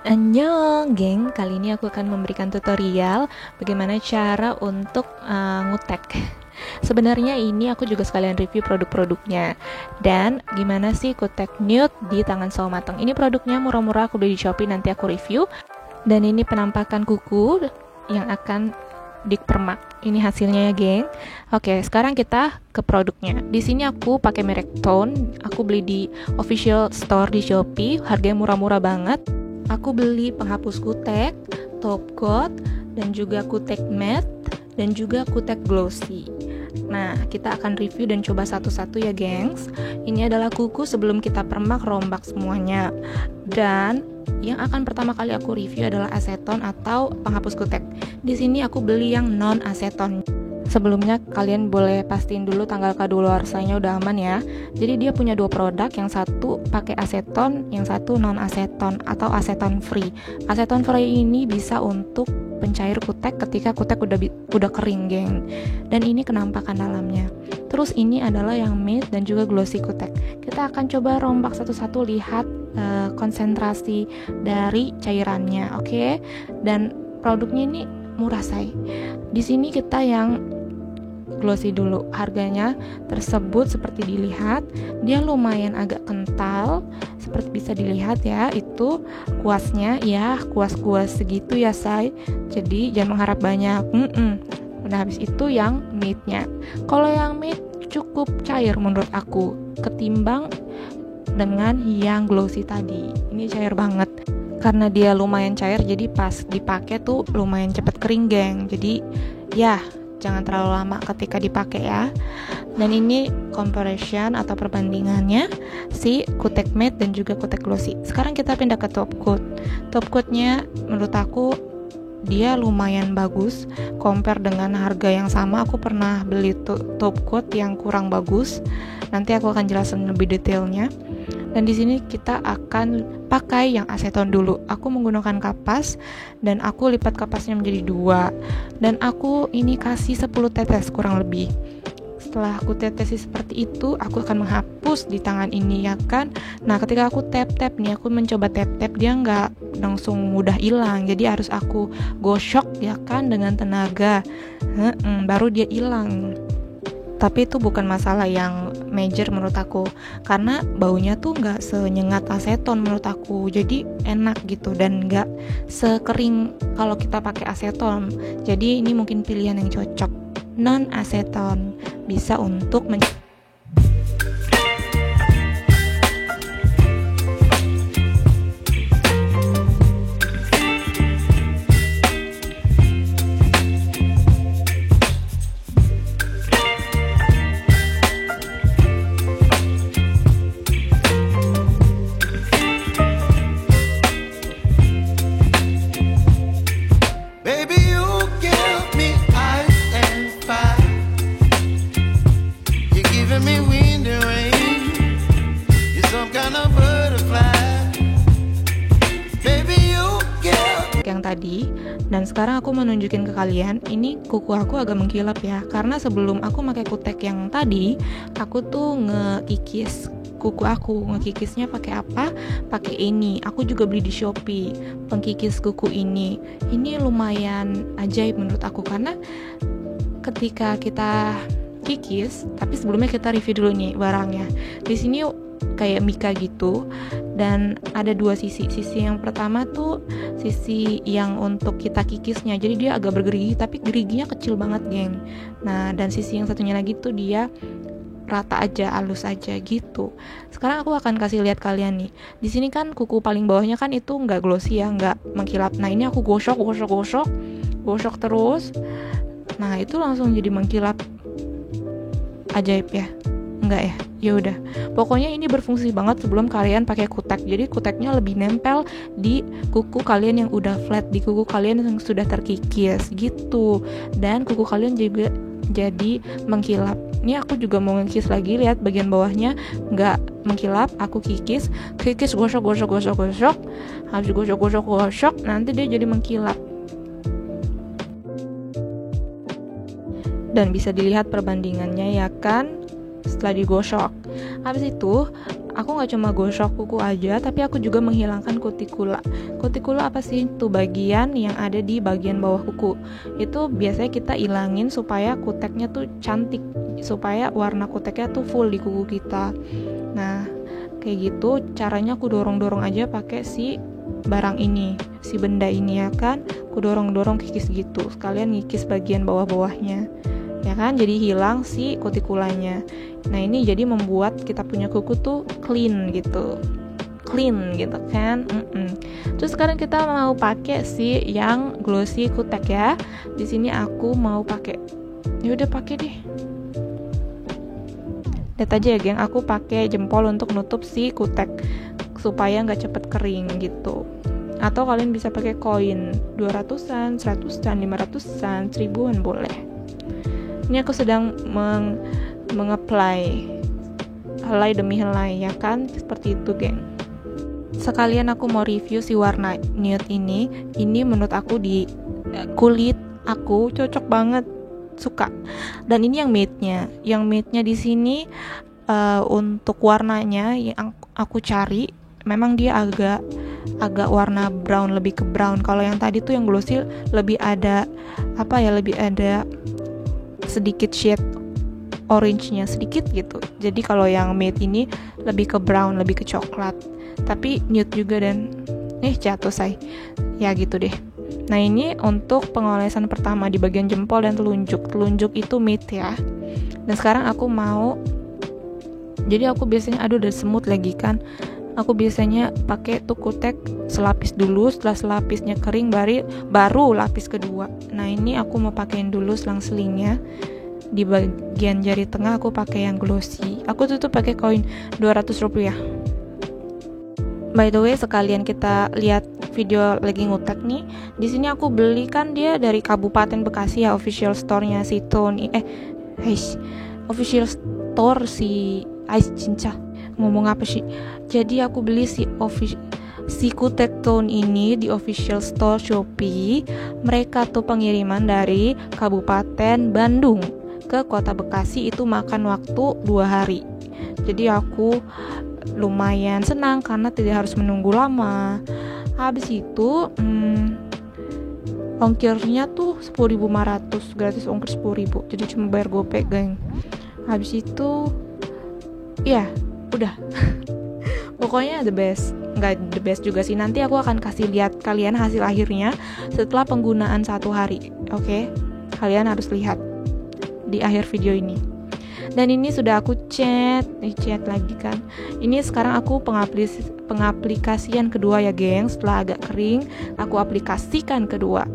Annyeong, geng. Kali ini aku akan memberikan tutorial bagaimana cara untuk ngutek. Sebenarnya ini aku juga sekalian review produk-produknya. Dan gimana sih kutek nude di tangan sawo mateng. Ini produknya murah-murah, aku beli di Shopee, nanti aku review. Dan ini penampakan kuku yang akan dipermak. Ini hasilnya ya, geng. Oke, sekarang kita ke produknya. Di sini aku pakai merek Tone. Aku beli di official store di Shopee. Harganya murah-murah banget. Aku beli penghapus kutek, top coat, dan juga kutek matte, dan juga kutek glossy. Nah, kita akan review dan coba satu-satu ya, gengs. Ini adalah kuku sebelum kita permak, rombak semuanya. Dan yang akan pertama kali aku review adalah aseton atau penghapus kutek. Di sini aku beli yang non aseton. Sebelumnya kalian boleh pastiin dulu tanggal kadaluarsanya udah aman ya. Jadi dia punya dua produk, yang satu pakai aseton, yang satu non aseton atau aseton free. Aseton free ini bisa untuk pencair kutek ketika kutek udah kering, geng. Dan ini kenampakan dalamnya. Terus ini adalah yang matte dan juga glossy kutek. Kita akan coba rombak satu-satu, lihat konsentrasi dari cairannya, oke? Dan produknya ini murah, say. Di sini kita yang glossy dulu. Harganya tersebut seperti dilihat, dia lumayan agak kental, seperti bisa dilihat ya. Itu kuasnya ya, kuas-kuas segitu ya, say. Jadi jangan mengharap banyak. Udah habis itu yang matte-nya. Kalau yang matte cukup cair menurut aku ketimbang dengan yang glossy tadi. Ini cair banget. Karena dia lumayan cair, jadi pas dipakai tuh lumayan cepet kering, geng. Jadi ya jangan terlalu lama ketika dipakai ya. Dan ini comparison atau perbandingannya si kutek matte dan juga kutek glossy. Sekarang kita pindah ke top coat. Top coatnya menurut aku dia lumayan bagus compare dengan harga yang sama. Aku pernah beli top coat yang kurang bagus. Nanti aku akan jelasin lebih detailnya. Dan di sini kita akan pakai yang aseton dulu. Aku menggunakan kapas dan aku lipat kapasnya menjadi 2. Dan aku ini kasih 10 tetes kurang lebih. Setelah aku tetesi seperti itu, aku akan menghapus di tangan ini ya kan. Nah, ketika aku tap-tap nih, aku mencoba tap-tap, dia nggak langsung mudah hilang. Jadi harus aku gosok ya kan dengan tenaga. Baru dia hilang. Tapi itu bukan masalah yang major menurut aku, karena baunya tuh nggak senyengat aseton menurut aku, jadi enak gitu dan nggak sekering kalau kita pakai aseton. Jadi ini mungkin pilihan yang cocok. Non aseton bisa untuk yang tadi. Dan sekarang aku mau nunjukin ke kalian, ini kuku aku agak mengkilap ya, karena sebelum aku pakai kutek yang tadi, aku tuh ngekikis kuku aku. Ngekikisnya pakai apa? Pakai ini. Aku juga beli di Shopee pengkikis kuku ini. Ini lumayan ajaib menurut aku, karena ketika kita kikis, tapi sebelumnya kita review dulu nih barangnya. Di sini kayak mika gitu, dan ada dua sisi. Sisi yang pertama tuh sisi yang untuk kita kikisnya, jadi dia agak bergerigi, tapi geriginya kecil banget, geng. Nah, dan sisi yang satunya lagi tuh dia rata aja, halus aja gitu. Sekarang aku akan kasih lihat kalian nih. Di sini kan kuku paling bawahnya kan itu nggak glossy ya, nggak mengkilap. Nah, ini aku gosok terus. Nah, itu langsung jadi mengkilap. Ajaib ya? Enggak ya? Ya udah. Pokoknya ini berfungsi banget sebelum kalian pakai kutek. Jadi kuteknya lebih nempel di kuku kalian yang udah flat, di kuku kalian yang sudah terkikis gitu. Dan kuku kalian juga jadi mengkilap. Ini aku juga mau ngekis lagi, lihat bagian bawahnya nggak mengkilap. Aku kikis, gosok. Habis gosok, nanti dia jadi mengkilap. Dan bisa dilihat perbandingannya ya kan, setelah digosok. Habis itu aku nggak cuma gosok kuku aja, tapi aku juga menghilangkan kutikula. Kutikula apa sih? Itu bagian yang ada di bagian bawah kuku. Itu biasanya kita ilangin supaya kuteknya tuh cantik, supaya warna kuteknya tuh full di kuku kita. Nah, kayak gitu caranya aku dorong-dorong aja pakai si barang ini, si benda ini ya kan. Aku dorong-dorong kikis gitu, sekalian ngikis bagian bawah-bawahnya. Ya kan, jadi hilang si kutikulanya. Nah, ini jadi membuat kita punya kuku tuh clean gitu kan. Terus sekarang kita mau pakai si yang glossy kutek ya. Di sini aku mau pakai, ya udah pakai deh. Lihat aja ya geng, aku pakai jempol untuk nutup si kutek supaya nggak cepet kering gitu. Atau kalian bisa pakai koin 200-an, 100-an, 500-an, 1000-an boleh. Ini aku sedang mengapply helai demi helai ya kan, seperti itu geng. Sekalian aku mau review si warna nude ini. Ini menurut aku di kulit aku cocok banget, suka. Dan ini yang matte-nya di sini untuk warnanya yang aku cari memang dia agak warna brown, lebih ke brown. Kalau yang tadi tuh yang glossy lebih ada lebih ada sedikit shade orange-nya sedikit gitu. Jadi kalau yang matte ini lebih ke brown, lebih ke coklat. Tapi nude juga dan jatuh say. Ya gitu deh. Nah, ini untuk pengolesan pertama di bagian jempol dan telunjuk. Telunjuk itu matte ya. Dan sekarang aku mau, jadi aku biasanya udah semut lagi kan. Aku biasanya pakai tuh kutek selapis dulu, setelah selapisnya kering baru lapis kedua. Nah, ini aku mau pakein dulu selang-selingnya. Di bagian jari tengah aku pakai yang glossy. Aku tutup pakai koin 200 rupiah. By the way, sekalian kita lihat video lagi ngutek nih. Di sini aku beli kan dia dari Kabupaten Bekasi ya, official store-nya si Tony. Official store si Ais Cinca. Ngomong apa sih? Jadi aku beli si kutek tone ini di official store Shopee. Mereka tuh pengiriman dari Kabupaten Bandung ke Kota Bekasi, itu makan waktu 2 hari. Jadi aku lumayan senang karena tidak harus menunggu lama. Habis itu ongkirnya tuh 10.500, gratis ongkir 10.000. Jadi cuma bayar gopay geng. Habis itu ya udah. Pokoknya the best. Nggak the best juga sih, nanti aku akan kasih lihat kalian hasil akhirnya setelah penggunaan 1 hari. Oke? Kalian harus lihat di akhir video ini. Dan ini sudah aku chat lagi kan. Ini sekarang aku pengaplikasian kedua ya geng. Setelah agak kering, aku aplikasikan kedua.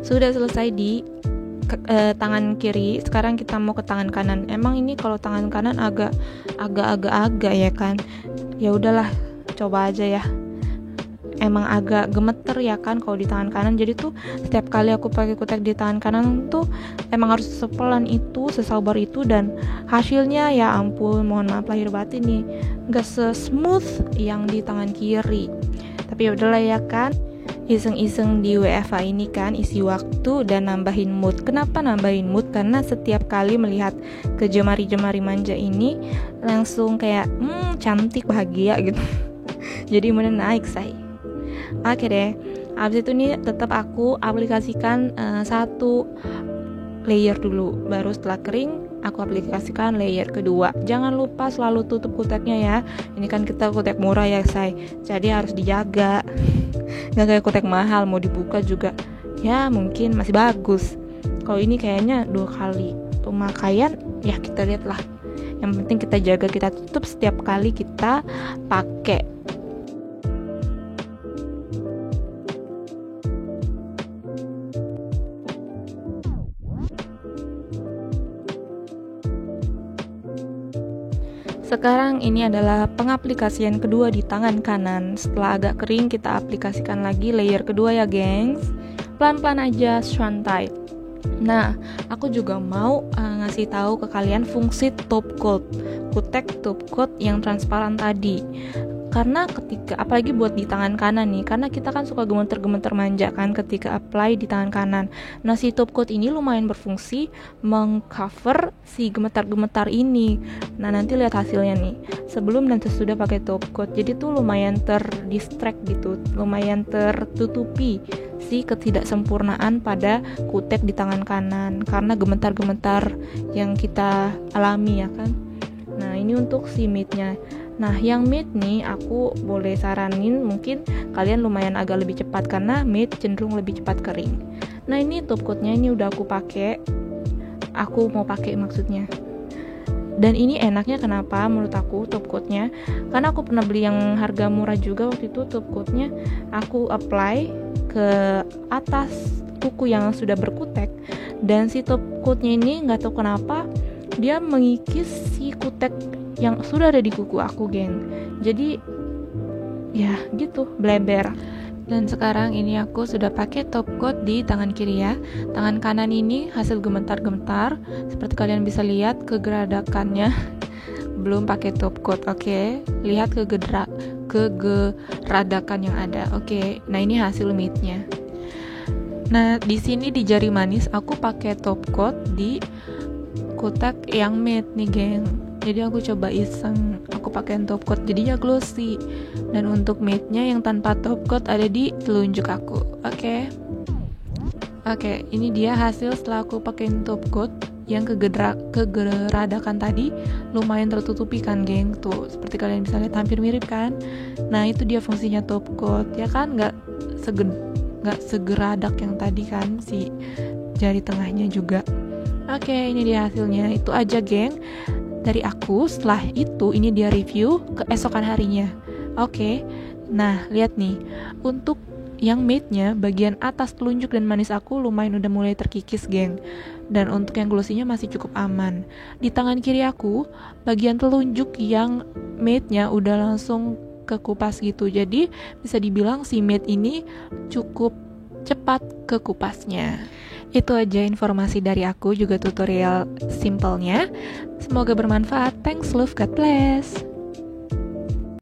Sudah selesai di tangan kiri, sekarang kita mau ke tangan kanan. Emang ini kalau tangan kanan agak ya kan. Ya udahlah, coba aja ya. Emang agak gemeter ya kan kalau di tangan kanan. Jadi tuh setiap kali aku pakai kutek di tangan kanan tuh emang harus sepelan itu, sesabar itu, dan hasilnya ya ampun, mohon maaf lahir batin nih, nggak se-smooth yang di tangan kiri. Tapi ya udahlah ya kan. Iseng-iseng di WFH ini kan, isi waktu dan nambahin mood. Kenapa nambahin mood? Karena setiap kali melihat ke jemari-jemari manja ini langsung kayak cantik, bahagia gitu. Jadi moodnya naik say. Oke deh. Abis itu nih tetap aku aplikasikan 1 layer dulu. Baru setelah kering aku aplikasikan layer kedua. Jangan lupa selalu tutup kuteknya ya. Ini kan kita kutek murah ya say. Jadi harus dijaga. Nggak kayak kutek mahal, mau dibuka juga ya mungkin masih bagus. Kalau ini kayaknya 2 kali pemakaian, ya kita lihat lah. Yang penting kita jaga, kita tutup setiap kali kita pakai. Sekarang ini adalah pengaplikasian kedua di tangan kanan. Setelah agak kering, kita aplikasikan lagi layer kedua ya gengs. Pelan-pelan aja, santai. Nah, aku juga mau ngasih tahu ke kalian fungsi top coat. kutek top coat yang transparan tadi. Karena ketika, apalagi buat di tangan kanan nih, karena kita kan suka gemeter-gemeter manja kan ketika apply di tangan kanan. Nah, si top coat ini lumayan berfungsi mengcover si gemetar-gemetar ini. Nah, nanti lihat hasilnya nih, sebelum dan sesudah pakai top coat. Jadi tuh lumayan terdistract gitu, lumayan tertutupi si ketidaksempurnaan pada kutek di tangan kanan karena gemetar-gemetar yang kita alami ya kan. Nah, ini untuk si mid-nya. Nah, yang mid nih aku boleh saranin mungkin kalian lumayan agak lebih cepat karena mid cenderung lebih cepat kering. Nah, ini top coatnya ini udah aku pakai. Aku mau pakai maksudnya. Dan ini enaknya kenapa menurut aku top coatnya? Karena aku pernah beli yang harga murah juga waktu itu top coatnya. Aku apply ke atas kuku yang sudah berkutek dan si top coatnya ini nggak tahu kenapa dia mengikis si kutek yang sudah ada di kuku aku, geng. Jadi ya gitu, bleber. Dan sekarang ini aku sudah pakai top coat di tangan kiri ya. Tangan kanan ini hasil gemetar-gemetar, seperti kalian bisa lihat kegeradakannya. Belum pakai top coat, oke. Lihat kegeradakan yang ada, oke. Nah, ini hasil midnya. Nah, di sini di jari manis aku pakai top coat di kutek yang mid nih, geng. Jadi aku coba iseng, aku pakai top coat jadinya glossy. Dan untuk matte-nya yang tanpa top coat ada di telunjuk aku. Oke, ini dia hasil setelah aku pakai top coat yang kegeradakan tadi lumayan tertutupi kan, geng. Tuh, seperti kalian bisa lihat hampir mirip kan. Nah, itu dia fungsinya top coat, ya kan? Nggak segeradak yang tadi kan si jari tengahnya juga. Oke, ini dia hasilnya. Itu aja, geng, dari aku. Setelah itu ini dia review keesokan harinya. Oke. Nah, lihat nih. Untuk yang matte-nya bagian atas telunjuk dan manis aku lumayan udah mulai terkikis, geng. Dan untuk yang glossy-nya masih cukup aman. Di tangan kiri aku bagian telunjuk yang matte-nya udah langsung ke kupas gitu. Jadi bisa dibilang si matte ini cukup cepat ke kupasnya. Itu aja informasi dari aku, juga tutorial simpelnya. Semoga bermanfaat. Thanks, love, God bless.